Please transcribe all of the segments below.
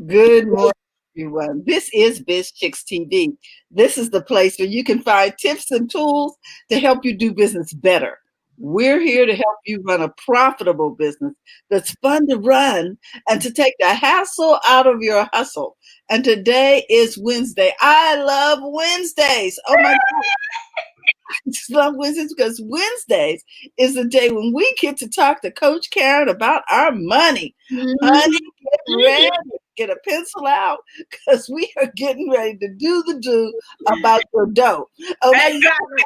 Good morning, everyone. This is Biz Chicks TV. This is the place where you can find tips and tools to help you do business better. We're here to help you run a profitable business that's fun to run and to take the hassle out of your hustle. And today is Wednesday. I love Wednesdays. Oh my God. I just love Wednesdays because Wednesdays is the day when we get to talk to Coach Karen about our money. Honey, get ready, get a pencil out because we are getting ready to do the do about your dough. Okay. Exactly.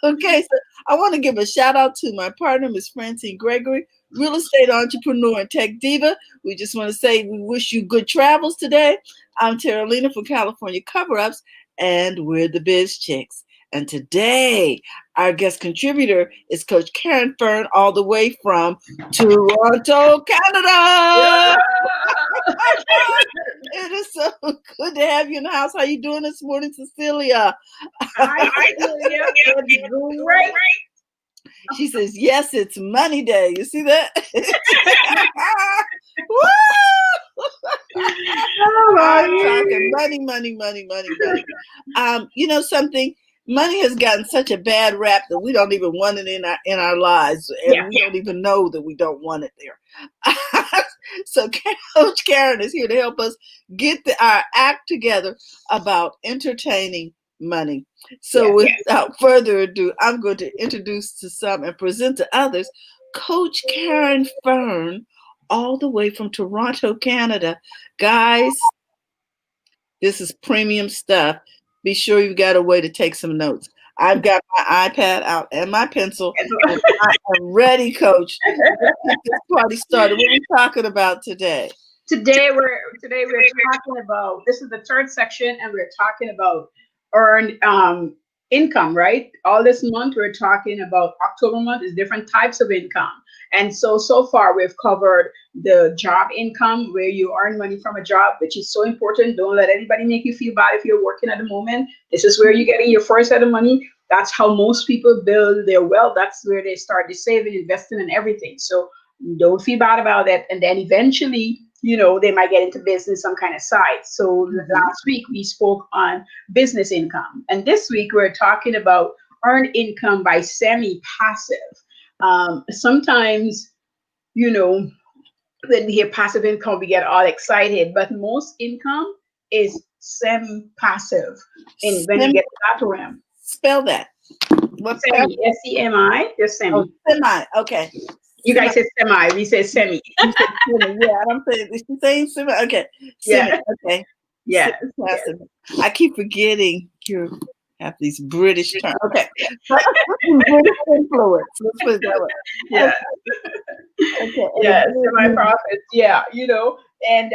Okay, so I want to give a shout out to my partner, Miss Francine Gregory, real estate entrepreneur and tech diva. We just want to say we wish you good travels today. I'm Terralina from California Cover Ups, and we're the Biz Chicks. And today, our guest contributor is Coach Karen Fern, all the way from Toronto, Canada. It is so good to have you in the house. How you doing this morning, Cecilia? Hi, Cecilia. It's great. She says, yes, it's money day. You see that? Woo! I'm talking money. You know something? Money has gotten such a bad rap that we don't even want it in our lives, and we don't even know that we don't want it there. So Coach Karen is here to help us get our act together about entertaining money. So without further ado, I'm going to introduce to some and present to others Coach Karen Fern, all the way from Toronto, Canada. Guys, this is premium stuff. Be sure you've got a way to take some notes. I've got my iPad out and my pencil. And I am ready, Coach. Let's get this party started. What are we talking about today? Today we're talking about, this is the third section, and we're talking about earned income, right? All this month we're talking about October month is different types of income. And so far we've covered the job income, where you earn money from a job, which is so important. Don't let anybody make you feel bad if you're working at the moment. This is where you're getting your first set of money. That's how most people build their wealth. That's where they start to saving, investing, and everything. So don't feel bad about that. And then eventually, they might get into business, some kind of side. So last week we spoke on business income. And this week we're talking about earned income by semi-passive. Sometimes, when we hear passive income, we get all excited, but most income is semi-passive. And when you get to that realm. Spell that. What's semi? S-E-M-I? Just semi. Oh, semi. Okay. You guys said semi. We said semi. You said semi. Yeah, I'm saying semi. Okay. Semi. Yeah. Okay. Yeah. I keep forgetting you have these British terms. Okay. British influence. Let's put it that way. Yeah. Okay. Yeah. Semi-profits. Yeah. And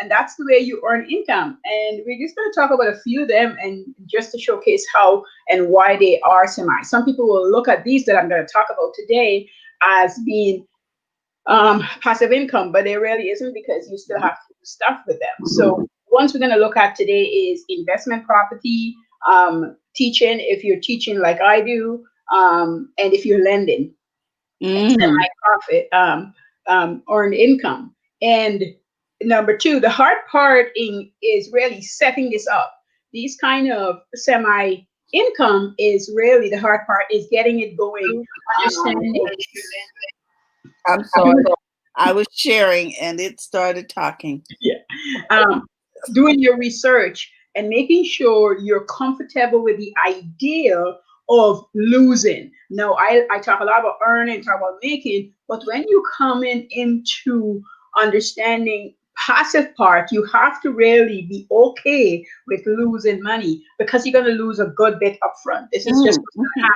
that's the way you earn income. And we're just going to talk about a few of them, and just to showcase how and why they are semi. Some people will look at these that I'm going to talk about today as being passive income, but it really isn't, because you still have to do stuff with them. So ones we're going to look at today is investment property, teaching, if you're teaching like I do, and if you're lending, semi-profit, earned income. And number two, the hard part is really setting this up. These kind of semi-income is really the hard part, is getting it going, understanding. I'm sorry. I was sharing and it started talking. Yeah. Doing your research and making sure you're comfortable with the idea of losing. Now, I talk a lot about earning, talk about making, but when you come into understanding passive part, you have to really be okay with losing money, because you're going to lose a good bit upfront. This is just what's going to happen.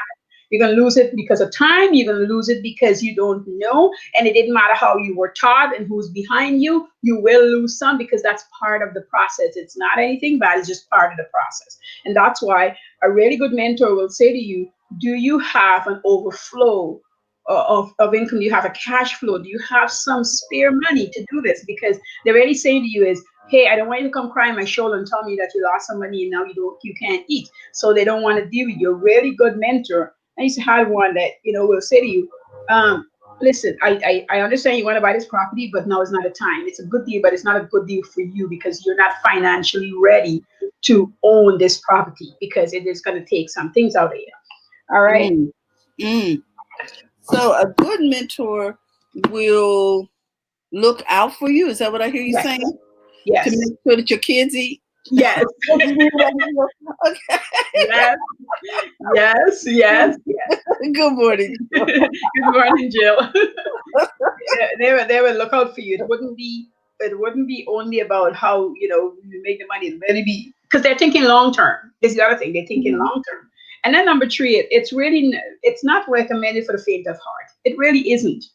You're going to lose it because of time. You're going to lose it because you don't know. And it didn't matter how you were taught and who's behind you. You will lose some, because that's part of the process. It's not anything bad. It's just part of the process. And that's why a really good mentor will say to you, do you have an overflow of income? Do you have a cash flow? Do you have some spare money to do this? Because they're really saying to you is, hey, I don't want you to come cry on my shoulder and tell me that you lost some money and now you can't eat. So they don't want to deal with you. A really good mentor. I used to have one that, will say to you, listen, I understand you want to buy this property, but now is not a time. It's a good deal, but it's not a good deal for you because you're not financially ready to own this property because it is going to take some things out of you. All right. Mm, mm. So a good mentor will look out for you. Is that what I hear you Yes. saying? To Yes. make sure that your kids eat. Yes. Okay. Yes. Yes. Yes. Good morning. Good morning, Jill. They will look out for you. It wouldn't be only about how you make the money. It really be because they're thinking long term. Is the other thing they're thinking Mhm. long term. And then number three, it's not recommended for the faint of heart. It really isn't.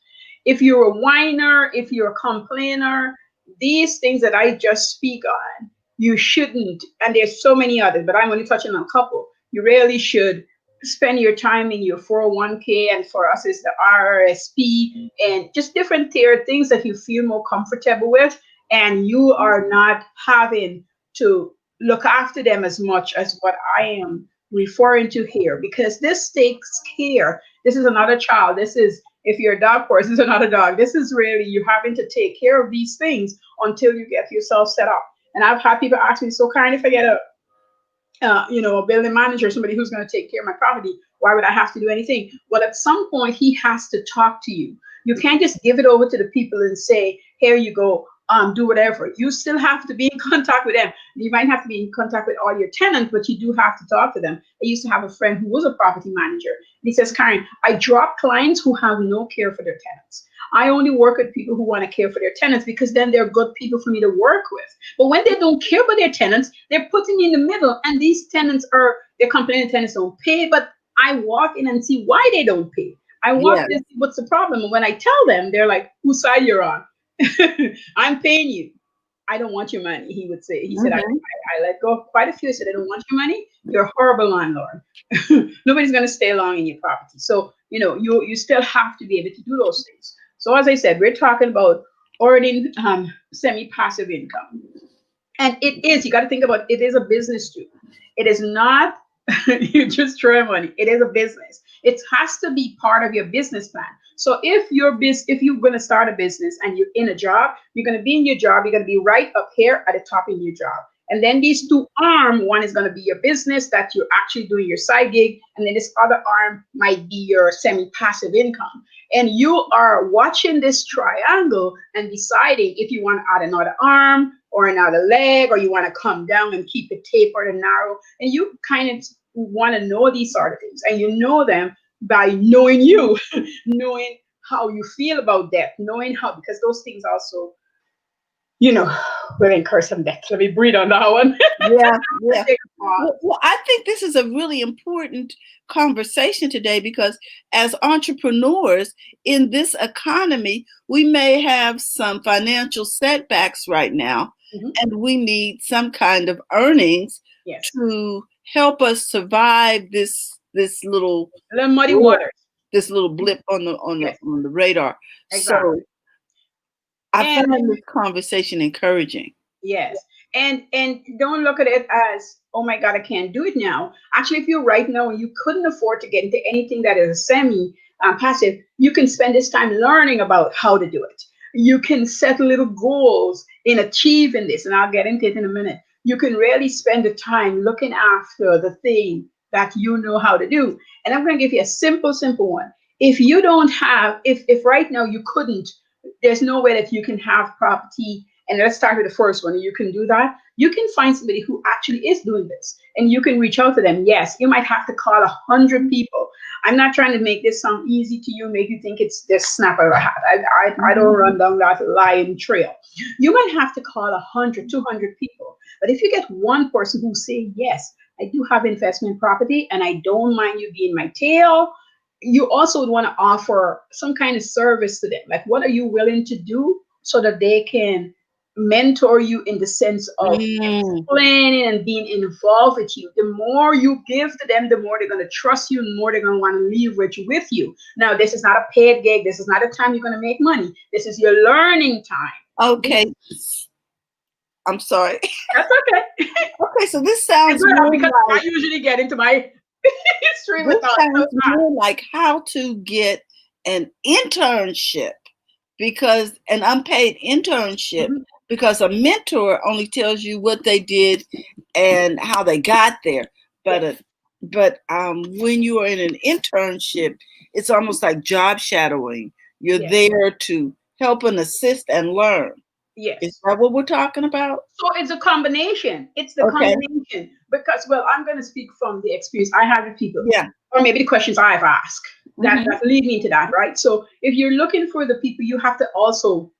If you're a whiner, if you're a complainer, these things that I just speak on, you shouldn't. And there's so many others, but I'm only touching on a couple. You really should spend your time in your 401k, and for us it's the RRSP, and just different tier things that you feel more comfortable with, and you are not having to look after them as much as what I am referring to here, because this takes care. This is another child. This is, if you're a dog person, this is another dog. This is really you having to take care of these things until you get yourself set up. And I've had people ask me, so kind if I get a building manager, somebody who's going to take care of my property, why would I have to do anything? Well, at some point, he has to talk to you. You can't just give it over to the people and say, here you go, do whatever. You still have to be in contact with them. You might have to be in contact with all your tenants, but you do have to talk to them. I used to have a friend who was a property manager. And he says, Karen, I drop clients who have no care for their tenants. I only work with people who want to care for their tenants because then they're good people for me to work with. But when they don't care for their tenants, they're putting me in the middle, and these tenants they're complaining tenants don't pay, but I walk in and see why they don't pay. I walk Yes. in and see what's the problem. And when I tell them, they're like, whose side you're on? I'm paying you. I don't want your money, he would say. He said, Mhm. I let go of quite a few. He said, I don't want your money. You're a horrible landlord. Nobody's going to stay long in your property. So, you still have to be able to do those things. So as I said, we're talking about earning semi-passive income. And you got to think about it is a business too. It is not you just throw money. It is a business. It has to be part of your business plan. So if you're going to start a business and you're in a job, you're going to be in your job. You're going to be right up here at the top in your job. And then these two arms, one is going to be your business that you're actually doing your side gig, and then this other arm might be your semi-passive income. And you are watching this triangle and deciding if you want to add another arm or another leg, or you want to come down and keep it tapered and narrow. And you kind of want to know these sort of things. And you know them by knowing you, knowing how you feel about debt, knowing how, because those things also, will incur some debt. Let me breathe on that one. Yeah, yeah. Take a pause. Well, I think this is a really important conversation today because as entrepreneurs in this economy, we may have some financial setbacks right now, Mhm. and we need some kind of earnings Yes. to help us survive this little The muddy blip, waters. this little blip on the Yes, on the radar. So exactly. I And find this conversation encouraging. yes, and don't look at it as, oh my God, I can't do it now. Actually, if you're right now and you couldn't afford to get into anything that is semi passive, you can spend this time learning about how to do it. You can set little goals in achieving this, and I'll get into it in a minute. You can really spend the time looking after the thing that you know how to do. And I'm going to give you a simple one. If you don't have, if right now you couldn't, there's no way that you can have property. And let's start with the first one. You can do that. You can find somebody who actually is doing this, and you can reach out to them. Yes, you might have to call 100 people. I'm not trying to make this sound easy to you, make you think it's just snap out of a hat. I don't run down that lying trail. You might have to call 100, 200 people. But if you get one person who say, yes, I do have investment property and I don't mind you being my tail, you also would want to offer some kind of service to them. Like, what are you willing to do so that they can mentor you in the sense of Mm. explaining and being involved with you? The more you give to them, the more they're going to trust you, and the more they're going to want to leverage with you. Now, this is not a paid gig. This is not a time you're going to make money. This is your learning time. Okay. I'm sorry. That's okay. Okay, so this sounds Because I more usually get into my stream of this thought. sounds more like how to get an internship, because an unpaid internship, because a mentor only tells you what they did and how they got there. But when you are in an internship, it's almost like job shadowing. You're there to help and assist and learn. Yes. Is that what we're talking about? So it's a combination. It's the combination. Because, well, I'm going to speak from the experience I have with people. Yeah. Or maybe the questions I've asked that lead me to that, right? So if you're looking for the people, you have to also,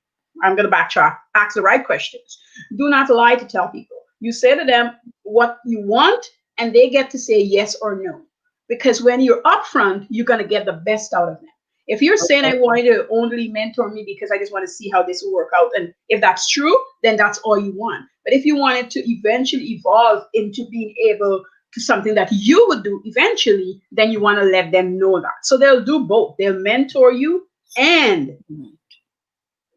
I'm going to backtrack, ask the right questions. Do not lie to tell people. You say to them what you want, and they get to say yes or no. Because when you're upfront, you're going to get the best out of them. If you're saying I want you to only mentor me because I just want to see how this will work out, and if that's true, then that's all you want. But if you want it to eventually evolve into being able to something that you would do eventually, then you want to let them know that. So they'll do both. They'll mentor you, and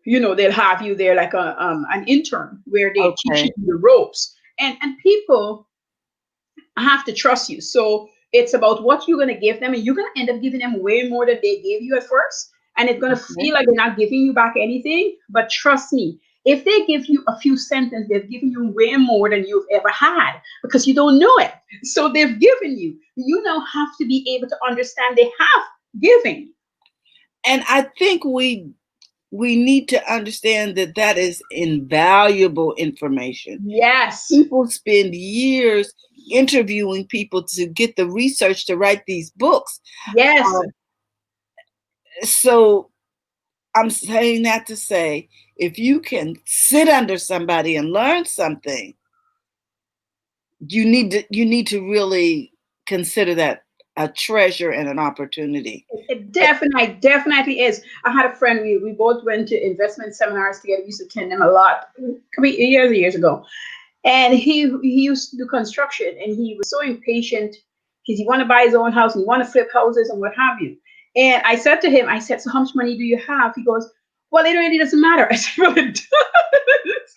they'll have you there like an intern where they teach you the ropes. And people have to trust you. So it's about what you're going to give them, and you're going to end up giving them way more than they gave you at first. And it's going to feel like they're not giving you back anything. But trust me, if they give you a few sentences, they've given you way more than you've ever had, because you don't know it. So they've given you. You now have to be able to understand they have given. And I think we need to understand that is invaluable information. Yes. People spend years interviewing people to get the research to write these books. Yes. So I'm saying that to say, if you can sit under somebody and learn something, you need to really consider that a treasure and an opportunity. It definitely is. I had a friend, we both went to investment seminars together. We used to attend them a lot, could be years and years ago. And he used to do construction, and he was so impatient because he wanted to buy his own house and he wanted to flip houses and what have you. And I said to him, so how much money do you have? He goes, well, it really doesn't matter. I said, well, it does.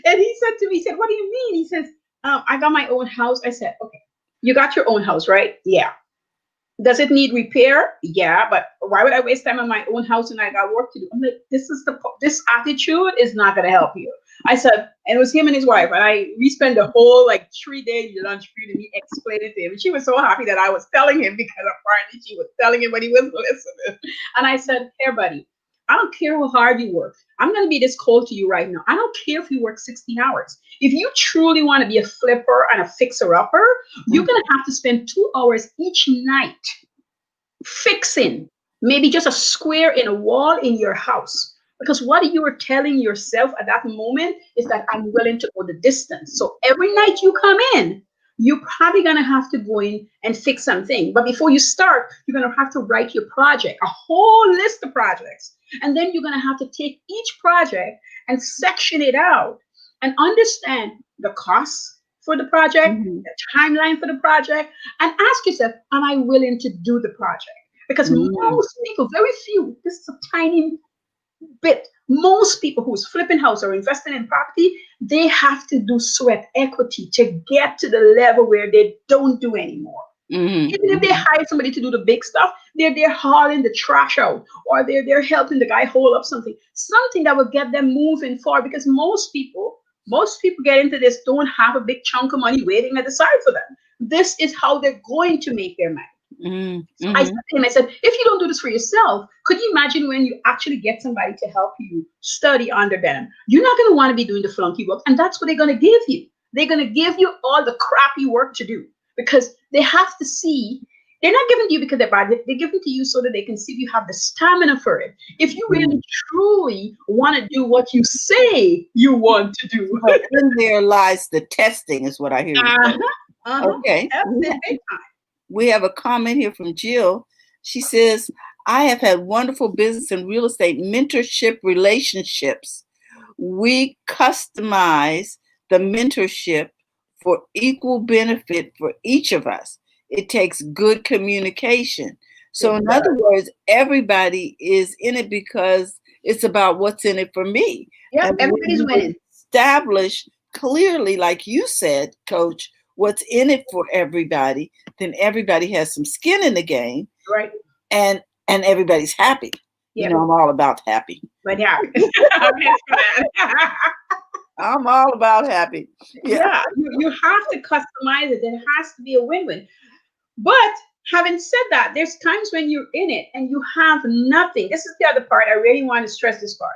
And he said to me, what do you mean? He says, I got my own house. I said, okay, you got your own house, right? Yeah. Does it need repair? Yeah, but why would I waste time on my own house and I got work to do? I'm like, this attitude is not going to help you. I said, and it was him and his wife, and we spent the whole 3-day lunch period, and he explained it to him. And she was so happy that I was telling him, because apparently she was telling him, but he wasn't listening. And I said, here, buddy, I don't care how hard you work. I'm going to be this cold to you right now. I don't care if you work 16 hours. If you truly want to be a flipper and a fixer-upper, you're going to have to spend 2 hours each night fixing maybe just a square in a wall in your house. Because what you are telling yourself at that moment is that I'm willing to go the distance. So every night you come in, you're probably going to have to go in and fix something. But before you start, you're going to have to write your project, a whole list of projects. And then you're going to have to take each project and section it out and understand the costs for the project, the timeline for the project, and ask yourself, am I willing to do the project? Because most people, very few, this is a tiny bit, most people who's flipping house or investing in property, they have to do sweat equity to get to the level where they don't do anymore. Even if they hire somebody to do the big stuff, they're hauling the trash out, or they're helping the guy hold up something that will get them moving forward. Because most people get into this, don't have a big chunk of money waiting at the side for them. This is how they're going to make their money. So I said to him, if you don't do this for yourself, could you imagine when you actually get somebody to help you study under them? You're not going to want to be doing the flunky work, and that's what they're going to give you. They're going to give you all the crappy work to do, because they have to see. They're not giving to you because they're bad. They're giving to you so that they can see if you have the stamina for it. If you really truly want to do what you say you want to do. But in there lies the testing, is what I hear you say. Okay. We have a comment here from Jill. She says, I have had wonderful business and real estate mentorship relationships. We customize the mentorship for equal benefit for each of us. It takes good communication. So in other words, everybody is in it because it's about what's in it for me. Yeah, everybody's winning. Establish clearly, like you said, Coach, what's in it for everybody, then everybody has some skin in the game. Right. And and everybody's happy. You Yeah, know, I'm all about happy. but yeah. Okay, for that. I'm all about happy. Yeah. Yeah, you have to customize it. It has to be a win-win. But having said that, there's times when you're in it and you have nothing. This is the other part. I really want to stress this part.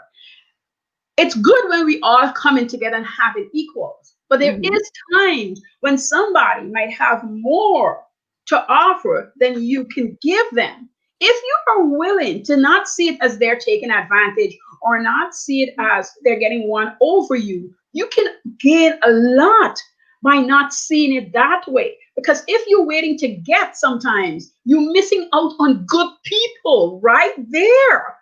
It's good when we all come in together and have it equals. But there Mhm. is times when somebody might have more to offer than you can give them. If you are willing to not see it as they're taking advantage or not see it as they're getting one over you, you can gain a lot by not seeing it that way. Because if you're waiting to get, sometimes you're missing out on good people right there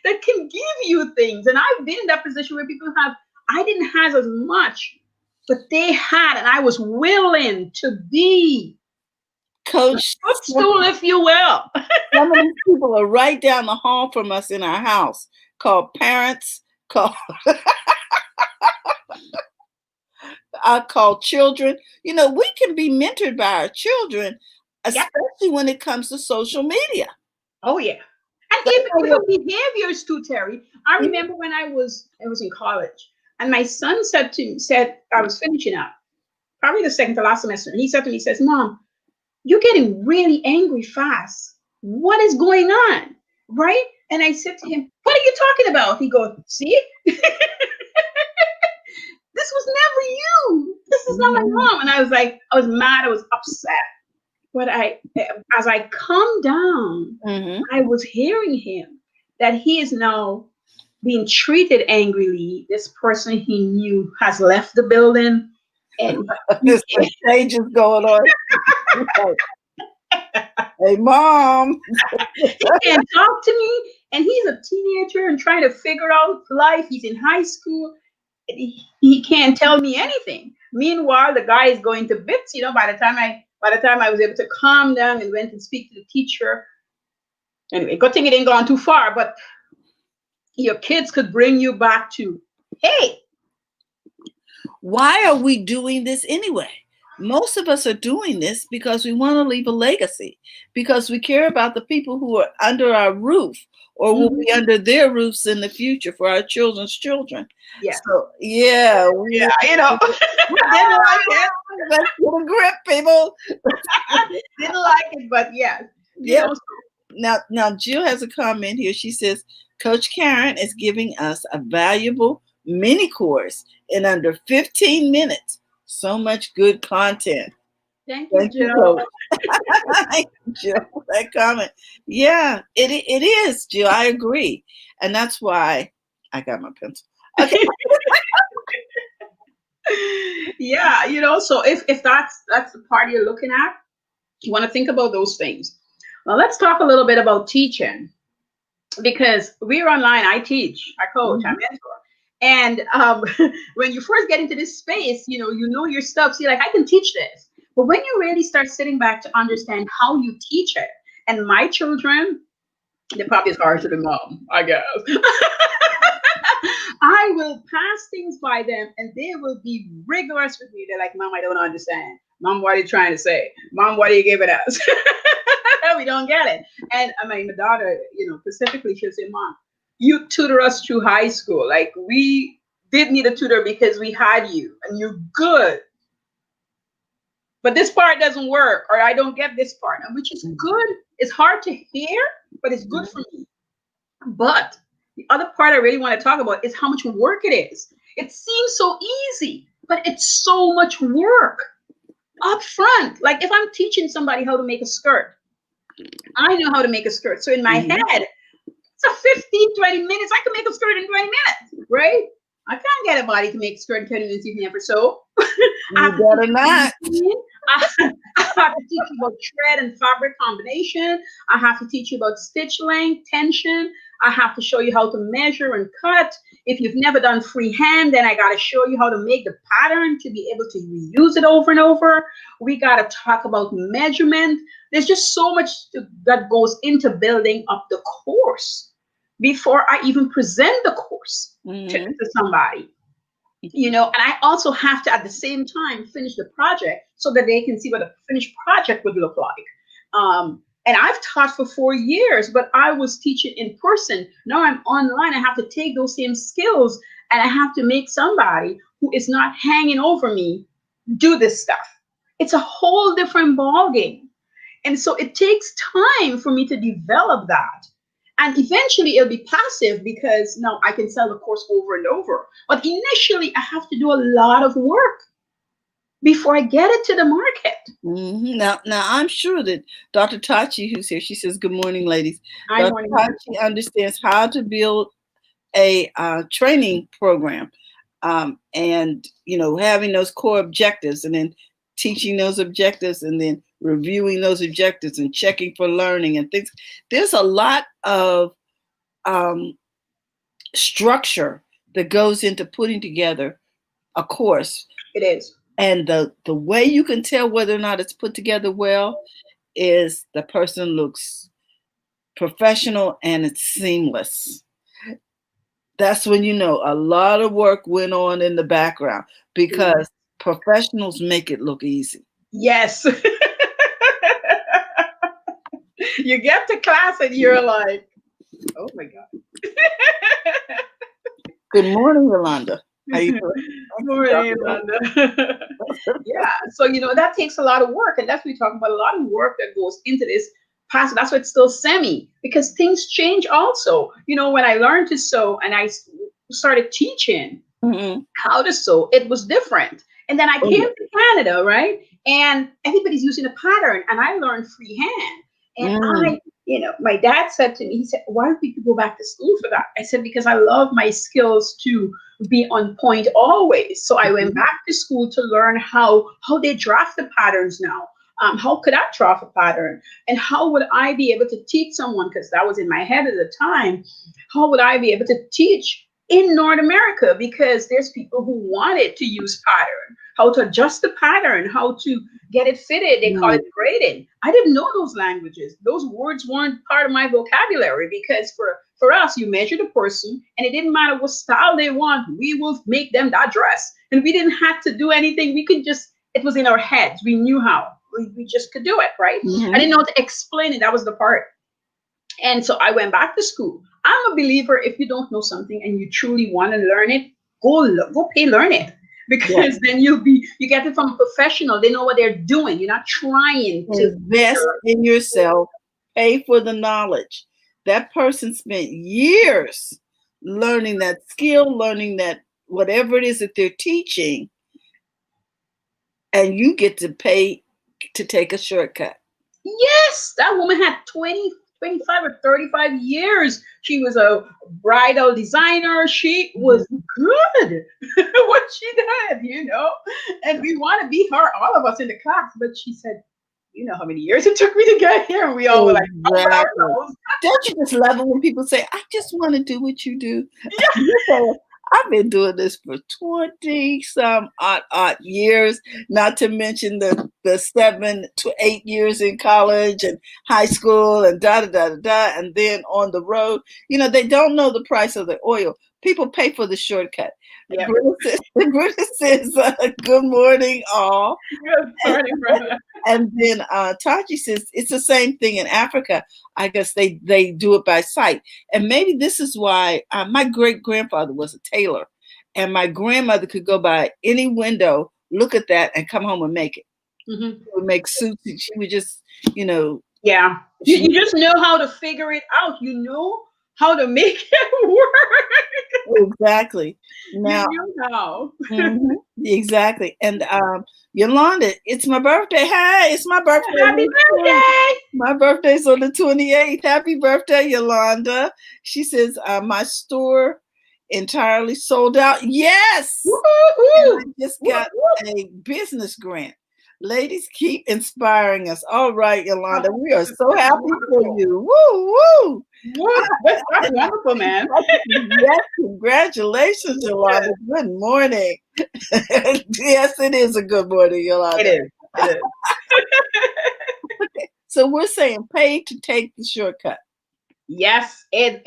that can give you things. And I've been in that position where people have, I didn't have as much, but they had, and I was willing to be a Coach, footstool, if you will. some of these people are right down the hall from us in our house, called parents, called called children. You know, we can be mentored by our children, Yeah. especially when it comes to social media. Oh yeah. And They know even what- behaviors too, Terry. I remember when I was in college, and my son said I was finishing up, probably the second to last semester, and he said to me, he says, "Mom, you're getting really angry fast. What is going on?" Right? And I said to him, "What are you talking about?" He goes, "See? This was never you. This is not my Mhm. mom." And I was like, I was mad, I was upset. But as I calmed down, Mhm. I was hearing him that he is now being treated angrily. This person he knew has left the building, and There's some changes going on. Hey, mom. he can't talk to me. And he's a teenager and trying to figure out life. He's in high school. He can't tell me anything. Meanwhile, the guy is going to bits. You know, by the time I was able to calm down and went and speak to the teacher. Anyway, good thing it ain't gone too far, but your kids could bring you back to, hey, Why are we doing this anyway? Most of us are doing this because we want to leave a legacy, because we care about the people who are under our roof or will mhm, be under their roofs in the future for our children's children. yeah, So, yeah, yeah, you know, didn't like it, let's get a grip, people. didn't like it, but yeah, you Yeah. know, Now, Jill has a comment here. She says, Coach Karen is giving us a valuable mini course in under 15 minutes. So much good content. thank you, Thank you, Jill. Coach. Thank you, Jill, for that comment. Yeah, it is, Jill. I agree. And that's why I got my pencil. Okay. Yeah, you know, so if that's the part you're looking at, you want to think about those things. Well, let's talk a little bit about teaching, because we're online. I teach, I coach, I Mhm. mentor. And when you first get into this space, you know your stuff. So you're like, I can teach this. But when you really start sitting back to understand how you teach it, and my children, they're probably as harsh as the mom, I guess. I will pass things by them and they will be rigorous with me. They're like, Mom, I don't understand. Mom, what are you trying to say? Mom, what are you giving us? We don't get it. And I mean, my daughter, specifically, she'll say, Mom, you tutor us through high school. Like, we did need a tutor because we had you and you're good. But this part doesn't work, or I don't get this part, and which is good. It's hard to hear, but it's good for me. But the other part I really want to talk about is how much work it is. It seems so easy, but it's so much work up front. Like if I'm teaching somebody how to make a skirt, I know how to make a skirt. So in my Mhm. head, it's a 15, 20 minutes. I can make a skirt in 20 minutes, right? I can't get a body to make a skirt in 20 minutes if you never sew. I You better not. I have to teach you about thread and fabric combination. I have to teach you about stitch length, tension. I have to show you how to measure and cut. If you've never done freehand, then I got to show you how to make the pattern to be able to reuse it over and over. We got to talk about measurement. There's just so much that goes into building up the course before I even present the course Mhm. to somebody. And I also have to at the same time finish the project so that they can see what a finished project would look like. And I've taught for 4 years, but I was teaching in person. Now I'm online. I have to take those same skills and I have to make somebody who is not hanging over me do this stuff. It's a whole different ballgame. And so it takes time for me to develop that. And eventually it'll be passive because now I can sell the course over and over. But initially, I have to do a lot of work before I get it to the market. Now, I'm sure that Dr. Tachi, who's here, she says, "Good morning, ladies." Hi, Dr. morning. Tachi understands how to build a training program, and having those core objectives, and then teaching those objectives, and then reviewing those objectives, and checking for learning and things. There's a lot of structure that goes into putting together a course. It is. And the way you can tell whether or not it's put together well is the person looks professional and it's seamless. That's when you know a lot of work went on in the background, because professionals make it look easy. Yes. You get to class and you're like, oh my God. Good morning, Yolanda. How you doing? Good morning, Yolanda. Yeah. So, that takes a lot of work. And that's what we talk about, a lot of work that goes into this pass. That's why it's still semi, because things change also. When I learned to sew and I started teaching how to sew, it was different. And then I came to Canada, right? And everybody's using a pattern and I learned freehand. And my dad said to me, he said, "Why don't we go back to school for that?" I said, "Because I love my skills to be on point always." So I went back to school to learn how they draft the patterns now. How could I draft a pattern? And how would I be able to teach someone? Because that was in my head at the time. How would I be able to teach in North America? Because there's people who wanted to use pattern, how to adjust the pattern, how to get it fitted. They call it grading. I didn't know those languages. Those words weren't part of my vocabulary, because for us, you measure the person and it didn't matter what style they want. We will make them that dress. And we didn't have to do anything. We could just, it was in our heads. We knew how. We just could do it, right? I didn't know how to explain it. That was the part. And so I went back to school. I'm a believer, if you don't know something and you truly want to learn it, go pay, learn it. Because then you get it from a professional. They know what they're doing. You're not trying to invest in yourself, pay for the knowledge. That person spent years learning that skill, learning that whatever it is that they're teaching, and you get to pay to take a shortcut. Yes, that woman had 25 or 35 years. She was a bridal designer. She was good what she did, and we want to be her, all of us in the class. But she said, "You know how many years it took me to get here?" And we all were like, Don't you just love it when people say, "I just want to do what you do"? Yeah. I've been doing this for 20 some odd years, not to mention the 7 to 8 years in college and high school and and then on the road. They don't know the price of the oil. People pay for the shortcut. Yeah. Britta says, "Good morning, all." Good morning, brother. And then Tachi says it's the same thing in Africa. I guess they do it by sight. And maybe this is why my great-grandfather was a tailor, and my grandmother could go by any window, look at that, and come home and make it. She would make suits, and she would just, Yeah. You just know how to figure it out. You know how to make it work. Exactly. Now, you know. Exactly. And Yolanda, it's my birthday. Hey, it's my birthday. Happy birthday. My birthday's on the 28th. Happy birthday, Yolanda. She says, my store entirely sold out. Yes. I just got a business grant. Ladies, keep inspiring us. All right, Yolanda, we are so happy for you. Woo, woo. That's wonderful, man. Yes, congratulations, Yolanda. Good morning. Yes, it is a good morning, Yolanda. It is. Okay. So we're saying pay to take the shortcut. Yes, it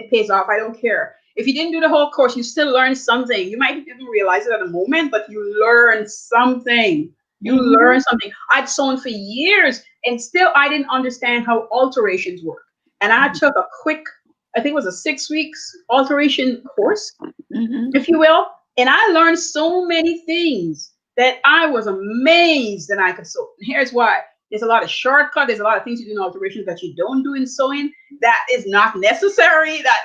pays off. I don't care. If you didn't do the whole course, you still learn something. You might not even realize it at the moment, but you learn something. You learn something. I'd sewn for years and still I didn't understand how alterations work. And I took a quick, I think it was a 6 weeks alteration course, Mm-hmm. if you will. And I learned so many things that I was amazed that I could sew. And here's why. There's a lot of shortcut. There's a lot of things you do in alterations that you don't do in sewing. That is not necessary. That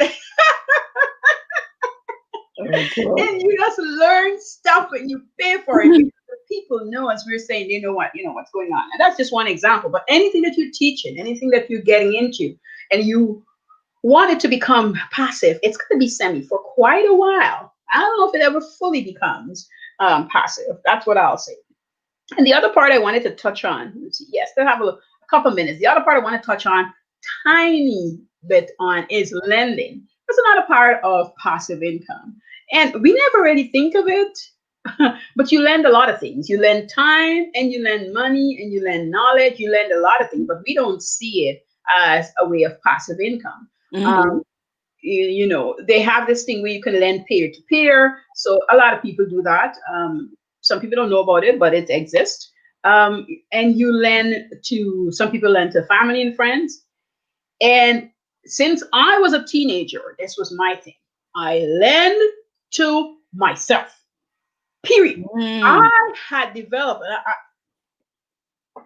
Okay. and you just learn stuff and you pay for it because the people know, as we're saying, they know what's going on. And that's just one example. But anything that you're teaching, anything that you're getting into, and you want it to become passive, it's going to be semi for quite a while. I don't know if it ever fully becomes passive. That's what I'll say. And the other part I wanted to touch on, let's see, yes, still have a couple minutes. The other part I want to touch on, tiny bit on, is lending. That's another part of passive income. And we never really think of it, but you lend a lot of things. You lend time and you lend money and you lend knowledge. You lend a lot of things, but we don't see it as a way of passive income. Mm-hmm. They have this thing where you can lend peer to peer. So a lot of people do that. Some people don't know about it, but it exists. And you lend to, some people lend to family and friends. And since I was a teenager, this was my thing. I lend to myself. Period. Mm. I had developed,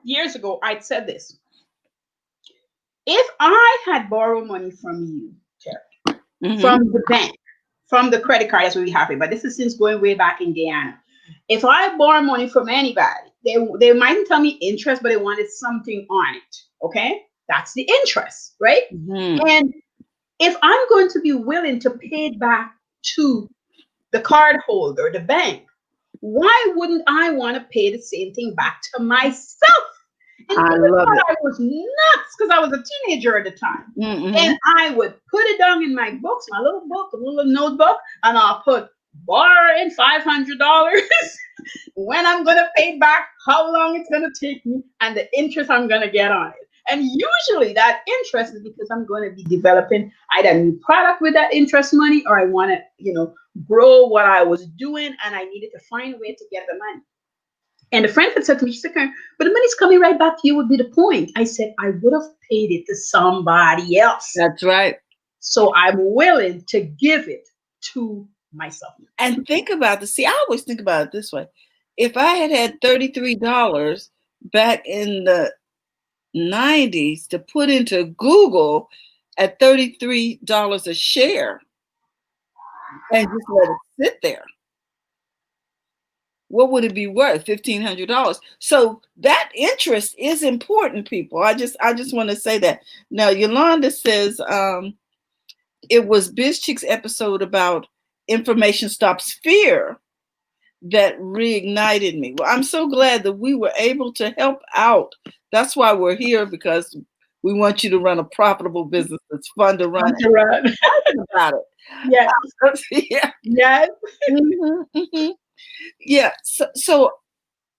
years ago, I'd said this. If I had borrowed money from you, Terry, Mm-hmm. from the bank, from the credit card, that's what we have here, but this is since going way back in Guyana. If I borrow money from anybody, they mightn't tell me interest, but they wanted something on it. Okay? That's the interest, right? Mm-hmm. And if I'm going to be willing to pay it back to the card holder, the bank, why wouldn't I want to pay the same thing back to myself? And I people love thought it. I was nuts because I was a teenager at the time. Mm-hmm. And I would put it down in my books, my little book, a little notebook, and I'll put borrowing $500 when I'm going to pay back, how long it's going to take me, and the interest I'm going to get on it. And usually that interest is because I'm going to be developing either a new product with that interest money, or I want to, grow what I was doing, and I needed to find a way to get the money. And the friend had said to me, she said, "Karen, but the money's coming right back to you would be the point." I said, I would have paid it to somebody else. That's right. So I'm willing to give it to myself. And think about this. See, I always think about it this way. If I had $33 back in the 90s to put into Google at $33 a share and just let it sit there, what would it be worth? $1,500. So that interest is important, people. I just want to say that. Now, Yolanda says it was Biz Chick's episode about information stops fear that reignited me. Well, I'm so glad that we were able to help out. That's why we're here, because we want you to run a profitable business that's fun to run. About it. Yes. Yeah. Yes. Mm-hmm, mm-hmm. Yeah. So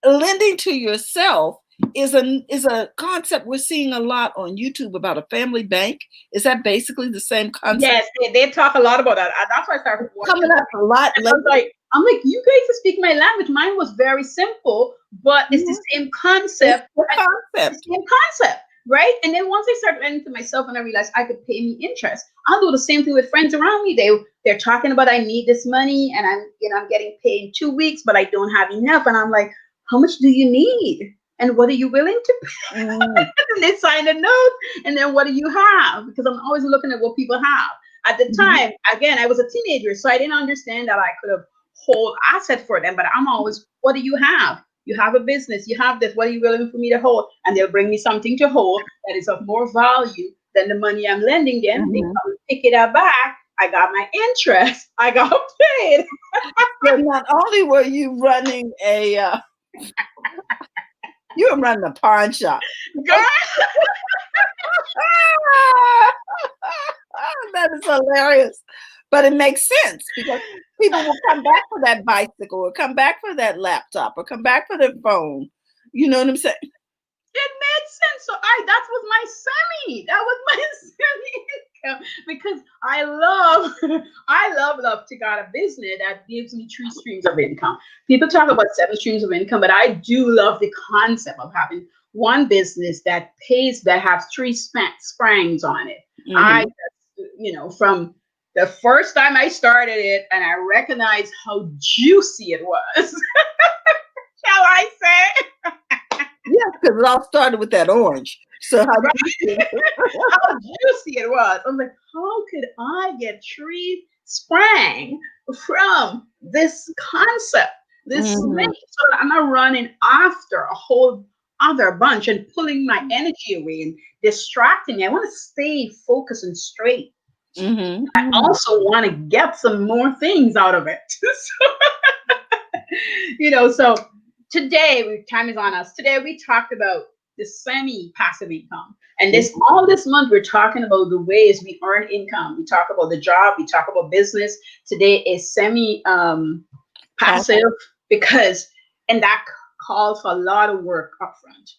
lending to yourself is a concept we're seeing a lot on YouTube about a family bank. Is that basically the same concept? Yes, they talk a lot about that. That's why I started Coming up a lot. I'm like, you guys are speaking my language. Mine was very simple, but it's the same concept. It's the same concept, right? And then once I started lending to myself and I realized I could pay me interest, I'll do the same thing with friends around me. They're talking about, I need this money and I'm getting paid in 2 weeks, but I don't have enough. And I'm like, how much do you need? And what are you willing to pay? And they sign a note. And then what do you have? Because I'm always looking at what people have. At the time, again, I was a teenager, so I didn't understand that I could have hold asset for them. But I'm always, what do you have? You have a business, you have this, what are you willing for me to hold? And they'll bring me something to hold that is of more value than the money I'm lending them. They come and pick it up back. I got my interest. I got paid. So not only were you running you were running a pawn shop. Girl. That is hilarious. But it makes sense, because people will come back for that bicycle, or come back for that laptop, or come back for their phone. You know what I'm saying? It made sense. So that was my semi. That was my because I love, love to got a business that gives me 3 streams of income. People talk about 7 streams of income, but I do love the concept of having one business that pays, that has springs on it. I, Mhm. from the first time I started it, and I recognized how juicy it was. Shall I say? Yeah, because it all started with that orange. So how Right? do you How juicy it was. I'm like, how could I get tree sprang from this concept, this Mhm. snake, so that I'm not running after a whole other bunch and pulling my energy away and distracting me. I want to stay focused and straight. Mhm. I Mhm. also want to get some more things out of it. So today, time is on us. Today we talked about the semi-passive income. And all this month we're talking about the ways we earn income. We talk about the job, we talk about business. Today is semi passive, because and that calls for a lot of work upfront.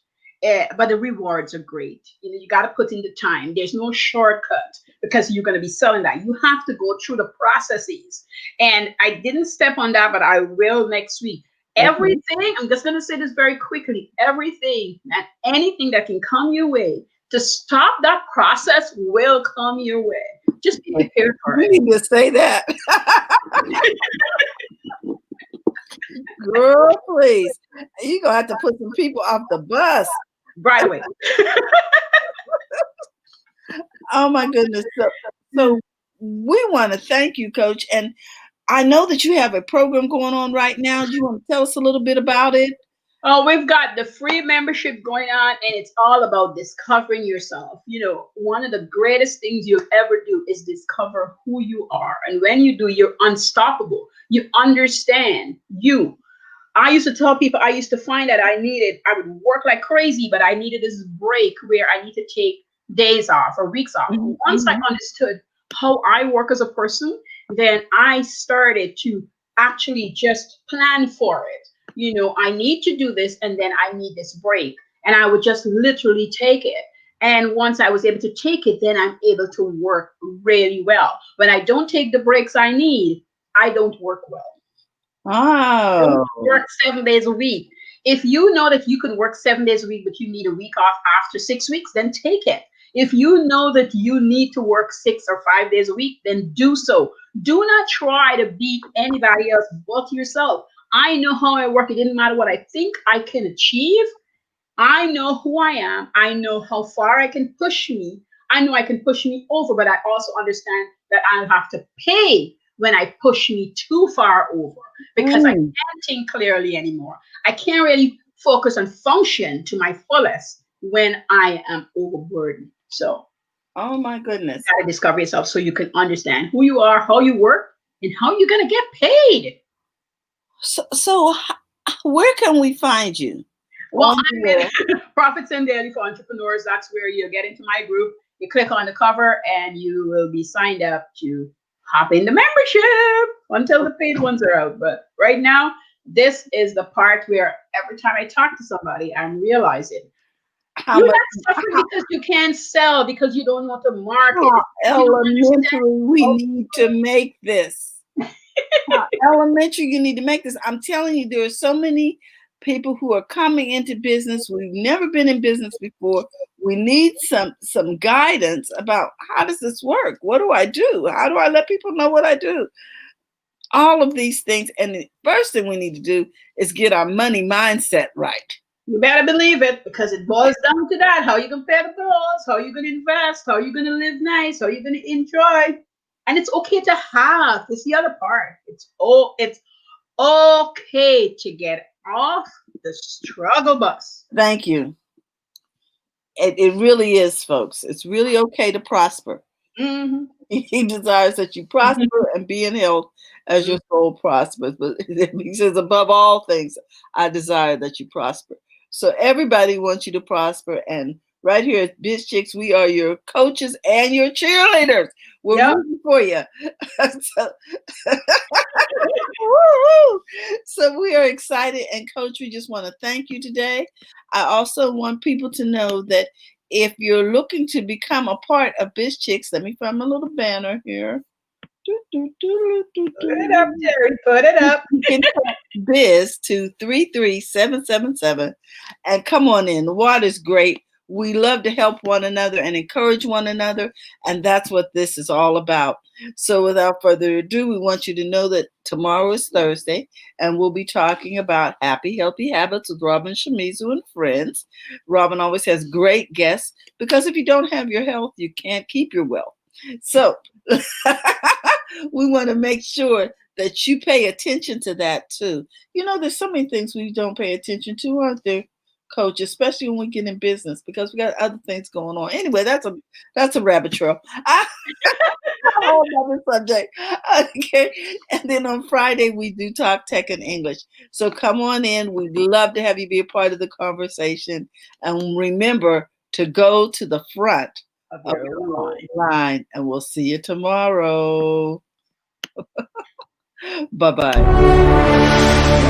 But the rewards are great. You got to put in the time. There's no shortcut, because you're going to be selling that. You have to go through the processes. And I didn't step on that, but I will next week. Okay. Everything, I'm just going to say this very quickly, everything and anything that can come your way to stop that process will come your way. Just be prepared for You it. need to say that. Girl, please. You're going to have to put some people off the bus. Right away. Oh, my goodness. So we want to thank you, Coach. And I know that you have a program going on right now. Do you want to tell us a little bit about it? Oh, we've got the free membership going on, and it's all about discovering yourself. One of the greatest things you'll ever do is discover who you are. And when you do, you're unstoppable. You understand you. I used to tell people, I used to find that I would work like crazy, but I needed this break where I need to take days off or weeks off. Once I Mhm. understood how I work as a person, then I started to actually just plan for it. I need to do this, and then I need this break. And I would just literally take it. And once I was able to take it, then I'm able to work really well. When I don't take the breaks I need, I don't work well. Don't Oh. work 7 days a week. If you know that you can work 7 days a week, but you need a week off after 6 weeks, then take it. If you know that you need to work 6 or 5 days a week, then do so. Do not try to beat anybody else but yourself. I know how I work. It didn't matter what I think I can achieve. I know who I am. I know how far I can push me. I know I can push me over, but I also understand that I'll have to pay when I push me too far over, because I Mm. can't think clearly anymore. I can't really focus and function to my fullest when I am overburdened. So Oh, my you goodness. gotta discover yourself so you can understand who you are, how you work, and how you're gonna get paid. So where can we find you? Well, On I'm the in Profits and Daily for Entrepreneurs. That's where you get into my group. You click on the cover, and you will be signed up to hop in the membership until the paid ones are out. But right now, this is the part where every time I talk to somebody, I'm realizing how you're much not suffering how, because you can't sell, because you don't know how to market, how it's because you don't understand. elementary we need to make this. How elementary you need to make this. I'm telling you, there are so many people who are coming into business. We've never been in business before. We need some guidance about how does this work? What do I do? How do I let people know what I do? All of these things. And the first thing we need to do is get our money mindset right. You better believe it, because it boils down to that. How you gonna pay the bills, how you gonna invest, how you gonna live nice, how you gonna enjoy. And it's okay to have. It's the other part. It's okay to get off the struggle bus. Thank you. It really is, folks. It's really okay to prosper. Hmm. He desires that you prosper and be in health as your soul prospers. But he says, above all things, I desire that you prosper. So everybody wants you to prosper. And right here at Biz Chicks, we are your coaches and your cheerleaders. We're Yep. rooting for you. So, woo-hoo. So we are excited. And Coach, we just want to thank you today. I also want people to know that if you're looking to become a part of Biz Chicks, let me find my little banner here. Put it up, Terry. Put it up. You can text Biz to 33777 and come on in. The water's great. We love to help one another and encourage one another, and that's what this is all about. So without further ado, we want you to know that tomorrow is Thursday, and we'll be talking about happy, healthy habits with Robin Shimizu and friends. Robin always has great guests because if you don't have your health, you can't keep your wealth. So we want to make sure that you pay attention to that too. You know, there's so many things we don't pay attention to, aren't there, Coach? Especially when we get in business, because we got other things going on. Anyway, that's a rabbit trail. A whole other subject. Okay, and then on Friday we do talk tech and English. So come on in. We'd love to have you be a part of the conversation, and remember to go to the front Of of your own your line. line, and we'll see you tomorrow. Bye-bye.